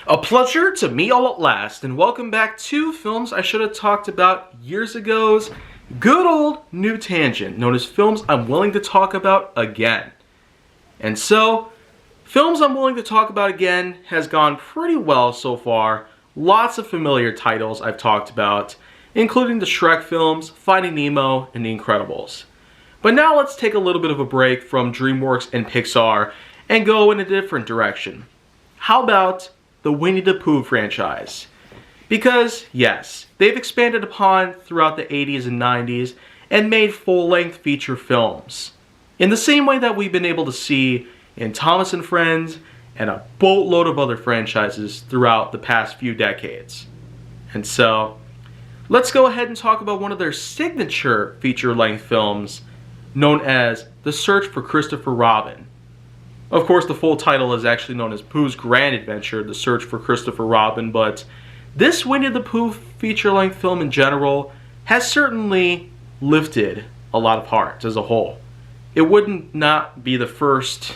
A pleasure to meet all at last, and welcome back to films I should have talked about years ago's good old new tangent, known as films I'm willing to talk about again. And so, films I'm willing to talk about again has gone pretty well so far. Lots of familiar titles I've talked about, including the Shrek films, Finding Nemo, and The Incredibles. But now let's take a little bit of a break from DreamWorks and Pixar and go in a different direction. How about the Winnie the Pooh franchise? Because, yes, they've expanded upon throughout the 80s and 90s and made full-length feature films. In the same way that we've been able to see in Thomas and Friends and a boatload of other franchises throughout the past few decades. And so, let's go ahead and talk about one of their signature feature-length films known as The Search for Christopher Robin. Of course, the full title is actually known as Pooh's Grand Adventure, The Search for Christopher Robin, but this Winnie the Pooh feature-length film in general has certainly lifted a lot of hearts as a whole. It wouldn't not be the first,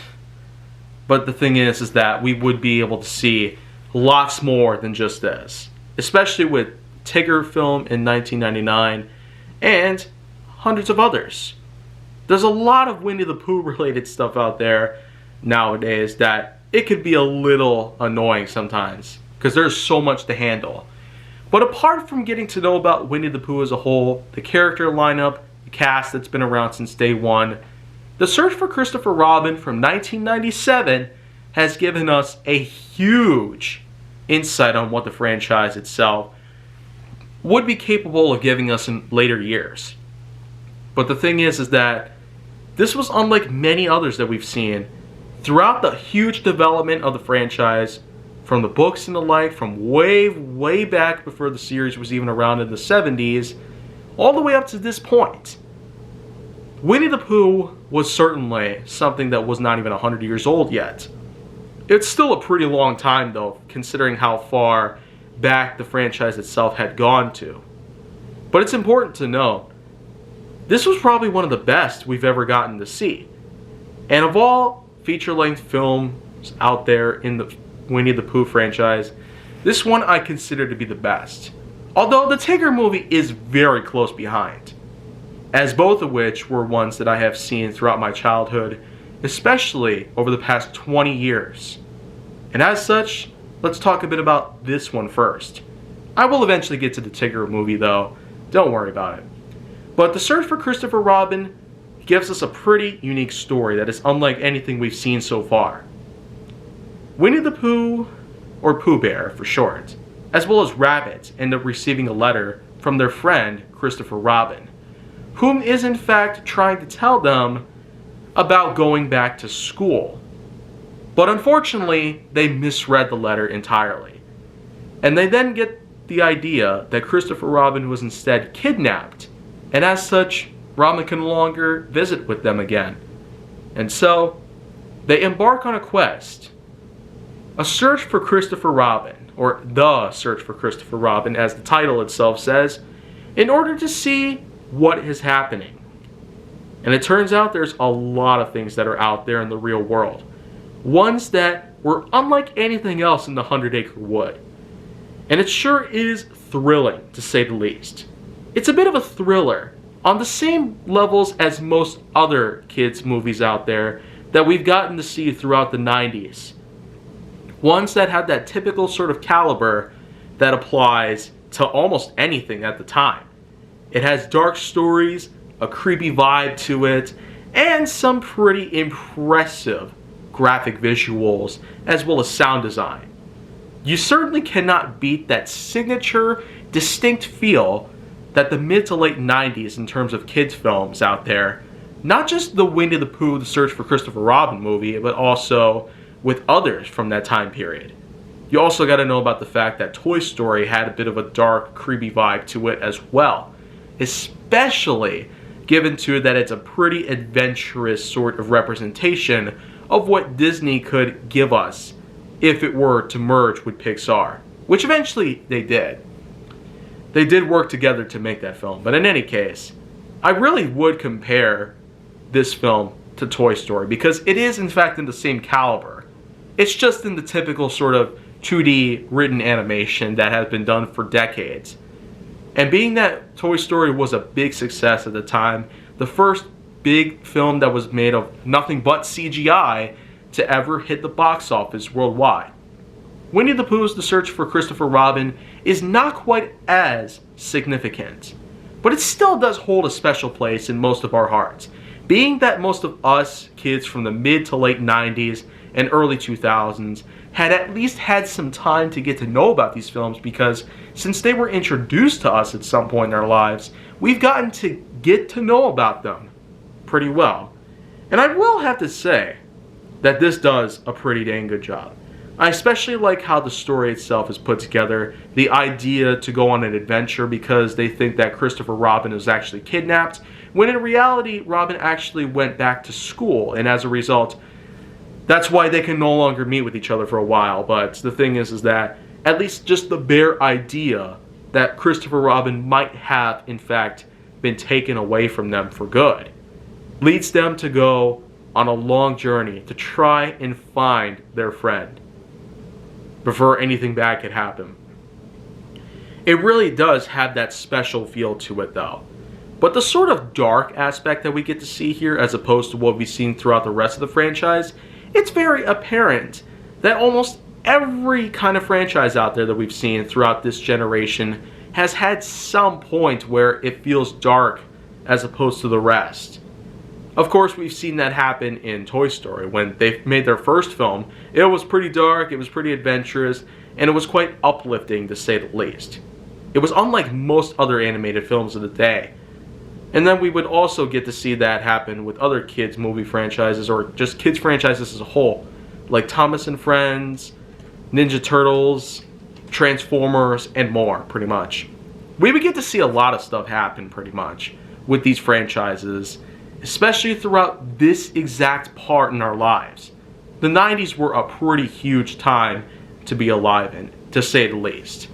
but the thing is that we would be able to see lots more than just this, especially with Tigger film in 1999 and hundreds of others. There's a lot of Winnie the Pooh related stuff out there nowadays that it could be a little annoying sometimes because there's so much to handle. But apart from getting to know about Winnie the Pooh as a whole, the character lineup, the cast that's been around since day one, The Search for Christopher Robin from 1997 has given us a huge insight on what the franchise itself would be capable of giving us in later years. But the thing is that this was unlike many others that we've seen throughout the huge development of the franchise, from the books and the like, from way back before the series was even around in the 70s, all the way up to this point. Winnie the Pooh was certainly something that was not even 100 years old yet. It's still a pretty long time though, considering how far back the franchise itself had gone to. But it's important to note, this was probably one of the best we've ever gotten to see. And of all feature-length films out there in the Winnie the Pooh franchise, this one I consider to be the best. Although the Tigger movie is very close behind, as both of which were ones that I have seen throughout my childhood, especially over the past 20 years. And as such, let's talk a bit about this one first. I will eventually get to the Tigger movie though, don't worry about it. But The Search for Christopher Robin gives us a pretty unique story that is unlike anything we've seen so far. Winnie the Pooh, or Pooh Bear for short, as well as Rabbit, end up receiving a letter from their friend Christopher Robin, whom is in fact trying to tell them about going back to school. But unfortunately, they misread the letter entirely. And they then get the idea that Christopher Robin was instead kidnapped, and as such, Robin can no longer visit with them again. And so, they embark on a quest. A search for Christopher Robin, or The Search for Christopher Robin as the title itself says, in order to see what is happening. And it turns out there's a lot of things that are out there in the real world. Ones that were unlike anything else in the 100 Acre Wood. And it sure is thrilling, to say the least. It's a bit of a thriller, on the same levels as most other kids' movies out there that we've gotten to see throughout the 90s. Ones that have that typical sort of caliber that applies to almost anything at the time. It has dark stories, a creepy vibe to it, and some pretty impressive graphic visuals, as well as sound design. You certainly cannot beat that signature, distinct feel that the mid to late 90s in terms of kids films out there, not just the Winnie the Pooh, The Search for Christopher Robin movie, but also with others from that time period. You also got to know about the fact that Toy Story had a bit of a dark, creepy vibe to it as well, especially given to that it's a pretty adventurous sort of representation of what Disney could give us if it were to merge with Pixar, which eventually they did. They did work together to make that film, but in any case, I really would compare this film to Toy Story because it is in fact in the same caliber. It's just in the typical sort of 2D written animation that has been done for decades. And being that Toy Story was a big success at the time, the first big film that was made of nothing but CGI to ever hit the box office worldwide. Winnie the Pooh's The Search for Christopher Robin is not quite as significant, but it still does hold a special place in most of our hearts, being that most of us kids from the mid to late 90s and early 2000s had at least had some time to get to know about these films, because since they were introduced to us at some point in our lives, we've gotten to get to know about them pretty well. And I will have to say that this does a pretty dang good job. I especially like how the story itself is put together, the idea to go on an adventure because they think that Christopher Robin was actually kidnapped, when in reality Robin actually went back to school, and as a result, that's why they can no longer meet with each other for a while. But the thing is that at least just the bare idea that Christopher Robin might have in fact been taken away from them for good leads them to go on a long journey to try and find their friend before anything bad could happen. It really does have that special feel to it though. But the sort of dark aspect that we get to see here, as opposed to what we've seen throughout the rest of the franchise, it's very apparent that almost every kind of franchise out there that we've seen throughout this generation has had some point where it feels dark as opposed to the rest. Of course, we've seen that happen in Toy Story. When they made their first film, it was pretty dark, it was pretty adventurous, and it was quite uplifting to say the least. It was unlike most other animated films of the day. And then we would also get to see that happen with other kids' movie franchises, or just kids' franchises as a whole, like Thomas and Friends, Ninja Turtles, Transformers, and more, pretty much. We would get to see a lot of stuff happen, pretty much, with these franchises, especially throughout this exact part in our lives. The 90s were a pretty huge time to be alive in, to say the least.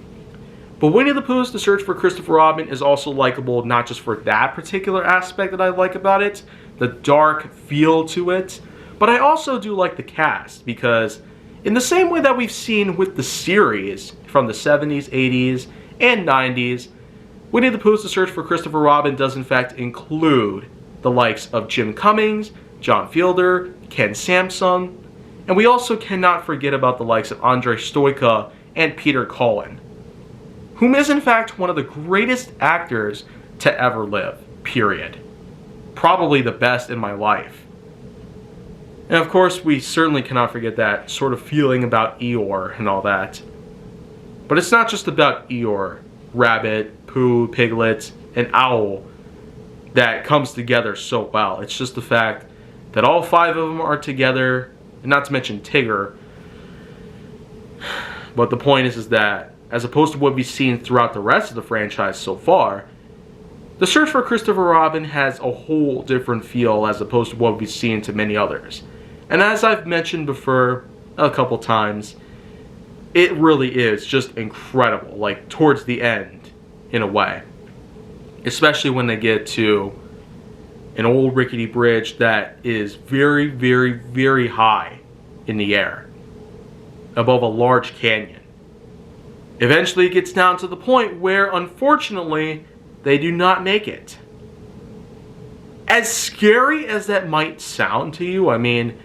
But Winnie the Pooh's The Search for Christopher Robin is also likable not just for that particular aspect that I like about it, the dark feel to it, but I also do like the cast, because in the same way that we've seen with the series from the 70s, 80s, and 90s, Winnie the Pooh's The Search for Christopher Robin does in fact include the likes of Jim Cummings, John Fielder, Ken Samsung, and we also cannot forget about the likes of Andrei Stoica and Peter Cullen, whom is in fact one of the greatest actors to ever live, period. Probably the best in my life. And of course, we certainly cannot forget that sort of feeling about Eeyore and all that. But it's not just about Eeyore, Rabbit, Pooh, Piglet, and Owl that comes together so well. It's just the fact that all five of them are together, and not to mention Tigger. But the point is that, as opposed to what we've seen throughout the rest of the franchise so far, The Search for Christopher Robin has a whole different feel as opposed to what we've seen to many others. And as I've mentioned before a couple times, it really is just incredible, like towards the end, in a way. Especially when they get to an old rickety bridge that is very, very, very high in the air, above a large canyon. Eventually it gets down to the point where, unfortunately, they do not make it. As scary as that might sound to you, I mean,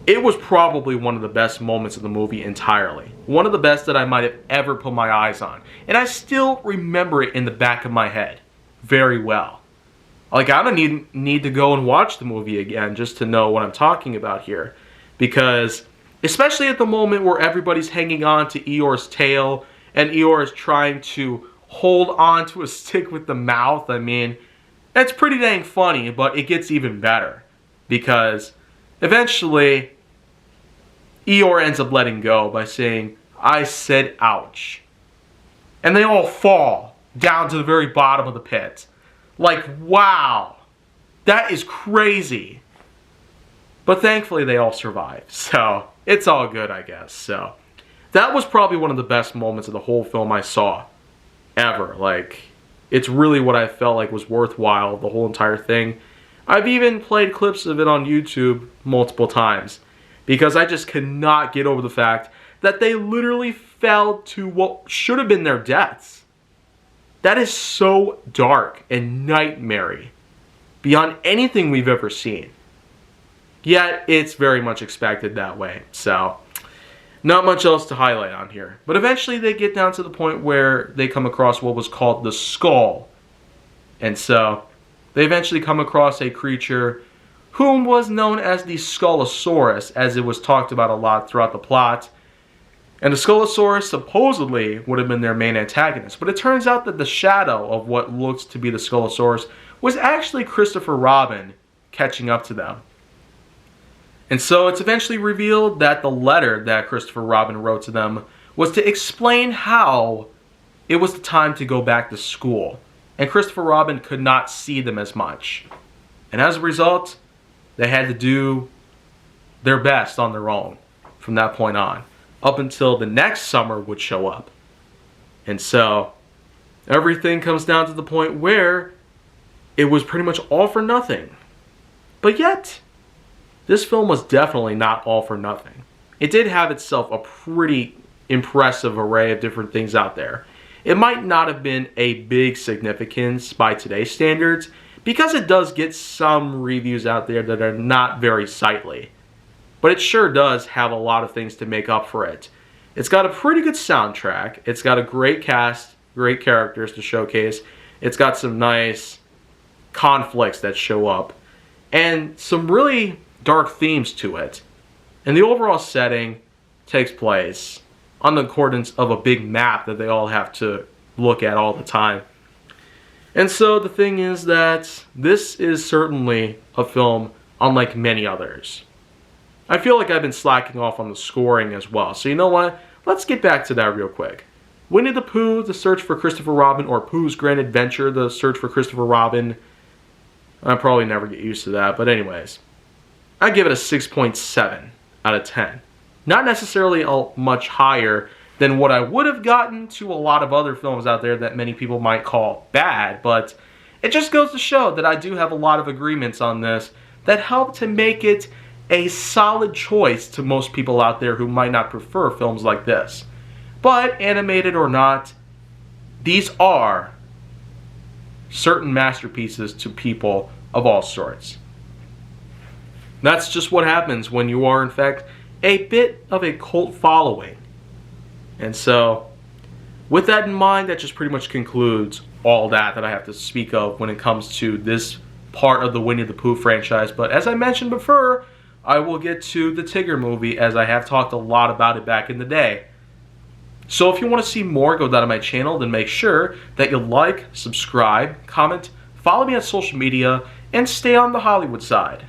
it was probably one of the best moments of the movie entirely. One of the best that I might have ever put my eyes on. And I still remember it in the back of my head very well. Like, I don't need to go and watch the movie again just to know what I'm talking about here. Because, especially at the moment where everybody's hanging on to Eeyore's tail, and Eeyore is trying to hold on to a stick with the mouth, I mean, it's pretty dang funny, but it gets even better. Because eventually, Eeyore ends up letting go by saying, "I said ouch." And they all fall down to the very bottom of the pit. Like, wow, that is crazy. But thankfully they all survive, so it's all good, I guess. So that was probably one of the best moments of the whole film I saw ever. Like, it's really what I felt like was worthwhile, the whole entire thing. I've even played clips of it on YouTube multiple times, because I just cannot get over the fact that they literally fell to what should have been their deaths. That is so dark and nightmare beyond anything we've ever seen. Yet, it's very much expected that way. So, not much else to highlight on here. But eventually they get down to the point where they come across what was called the Skull. And so, they eventually come across a creature whom was known as the Skullosaurus, as it was talked about a lot throughout the plot. And the Skullosaurus supposedly would have been their main antagonist. But it turns out that the shadow of what looks to be the Skullosaurus was actually Christopher Robin catching up to them. And so it's eventually revealed that the letter that Christopher Robin wrote to them was to explain how it was the time to go back to school. And Christopher Robin could not see them as much. And as a result, they had to do their best on their own from that point on, up until the next summer would show up. And so everything comes down to the point where it was pretty much all for nothing. But yet, this film was definitely not all for nothing. It did have itself a pretty impressive array of different things out there. It might not have been a big significance by today's standards, because it does get some reviews out there that are not very sightly. But it sure does have a lot of things to make up for it. It's got a pretty good soundtrack. It's got a great cast, great characters to showcase. It's got some nice conflicts that show up, and some really dark themes to it. And the overall setting takes place on the accordance of a big map that they all have to look at all the time. And so the thing is that this is certainly a film unlike many others. I feel like I've been slacking off on the scoring as well. So you know what? Let's get back to that real quick. Winnie the Pooh, The Search for Christopher Robin, or Pooh's Grand Adventure, The Search for Christopher Robin. I'll probably never get used to that, but anyways. I give it a 6.7 out of 10. Not necessarily much higher than what I would have gotten to a lot of other films out there that many people might call bad, but it just goes to show that I do have a lot of agreements on this that help to make it a solid choice to most people out there who might not prefer films like this. But animated or not, these are certain masterpieces to people of all sorts. That's just what happens when you are, in fact, a bit of a cult following. And so, with that in mind, that just pretty much concludes all that I have to speak of when it comes to this part of the Winnie the Pooh franchise. But as I mentioned before, I will get to the Tigger movie, as I have talked a lot about it back in the day. So if you want to see more go down to my channel, then make sure that you like, subscribe, comment, follow me on social media, and stay on the Hollywood side.